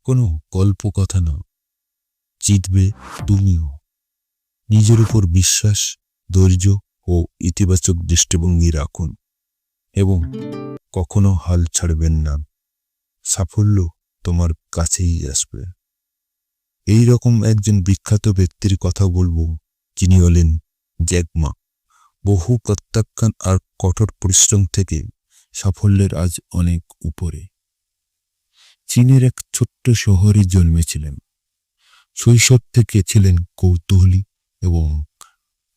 কোনো কল্পকথা না, জিতবে তুমিও। নিজের উপর বিশ্বাস, ধৈর্য ও ইতিবাচক দৃষ্টিভঙ্গি রাখুন এবং কখনো হাল ছাড়বেন না। সাফল্য তোমার কাছেই আসবে। এই রকম একজন বিখ্যাত ব্যক্তির কথা বলবো, যিনি হলেন জ্যাক মা। বহু প্রত্যাখ্যান আর কঠোর পরিশ্রম থেকে সাফল্যের আজ অনেক উপরে। চীনের এক ছোট্ট শহরে জন্মেছিলেন। শৈশব থেকে ছিলেন কৌতূহলী এবং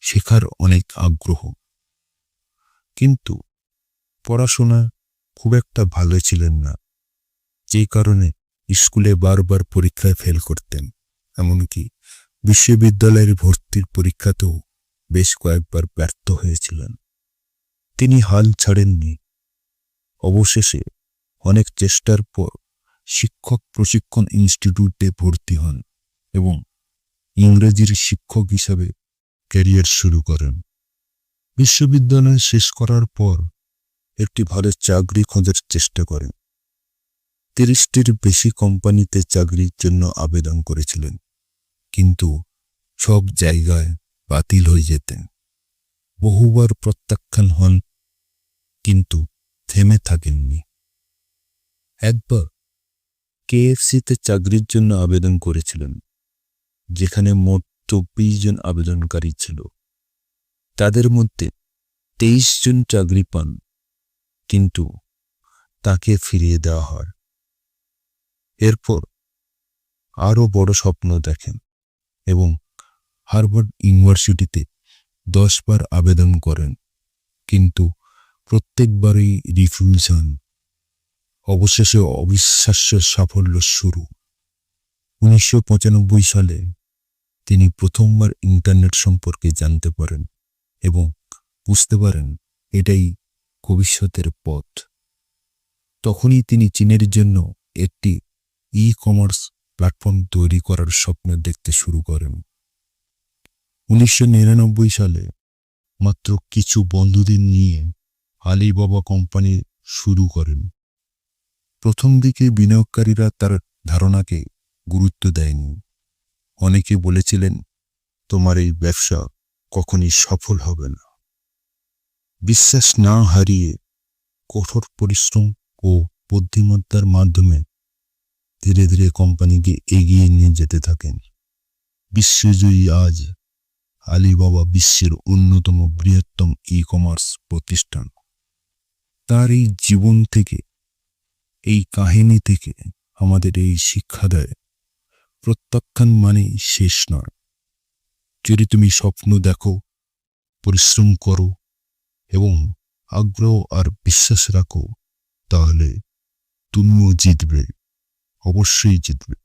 শেখার অনেক আগ্রহ, কিন্তু পড়াশোনা খুব একটা ভালো ছিলেন না, যে কারণে স্কুলে বারবার পরীক্ষায় ফেল করতেন। এমনকি বিশ্ববিদ্যালয়ের ভর্তির পরীক্ষাতেও বেশ কয়েকবার ব্যর্থ হয়েছিলেন। তিনি হাল ছাড়েননি। অবশেষে অনেক চেষ্টার পর শিক্ষক প্রশিক্ষণ ইনস্টিটিউটে ভর্তি হন এবং ইংরেজির শিক্ষক হিসাবে ক্যারিয়ার শুরু করেন। বিশ্ববিদ্যালয় শেষ করার পর একটি ভালো চাকরি খোঁজার চেষ্টা করেন। 30টির বেশি কোম্পানিতে চাকরির জন্য আবেদন করেছিলেন, কিন্তু সব জায়গায় বাতিল হয়ে যেতেন। বহুবার প্রত্যাখ্যান হন, কিন্তু থেমে থাকেননি। একবার KFC-তে চাকরির জন্য আবেদন করেছিলেন, যেখানে মোট 24 জন আবেদনকারী ছিল। তাদের মধ্যে 23 জন চাকরি পান, কিন্তু তাকে ফিরিয়ে দেওয়া হয়। এরপর আরও বড় স্বপ্ন দেখেন এবং হার্ভার্ড ইউনিভার্সিটিতে 10 বার আবেদন করেন, কিন্তু প্রত্যেকবারই রিফিউজ হন। অবশেষে অবিশ্বাস্য সাফল্য শুরু। 1995 সালে তিনি প্রথমবার ইন্টারনেট সম্পর্কে জানতে পারেন এবং বুঝতে পারেন এটাই ভবিষ্যতের পথ। তখনই তিনি চীনের জন্য একটি ই-কমার্স প্ল্যাটফর্ম তৈরি করার স্বপ্ন দেখতে শুরু করেন। 1999 সালে মাত্র কিছু বন্ধুদের নিয়ে আলিবাবা কোম্পানি শুরু করেন। প্রথম দিকে বিনিয়োগকারীরা তার ধারণাকে গুরুত্ব দেয়নি। অনেকে বলেছিলেন, তোমার এই ব্যবসা কখনই সফল হবে না। বিশ্বাস না হারিয়ে কঠোর পরিশ্রম ও বুদ্ধিমত্তার মাধ্যমে ধীরে ধীরে কোম্পানিকে এগিয়ে নিয়ে যেতে থাকেন। বিশ্বজয়ী আজ আলিবাবা বিশ্বের অন্যতম বৃহত্তম ই-কমার্স প্রতিষ্ঠান। তার এই জীবন থেকে, এই কাহিনী থেকে আমাদের এই শিক্ষা দেয়, প্রত্যাখ্যান মানেই শেষ নয়। যদি তুমি স্বপ্ন দেখো, পরিশ্রম করো এবং আগ্রহ আর বিশ্বাস রাখো, তাহলে তুমিও জিতবে, অবশ্যই জিতবে।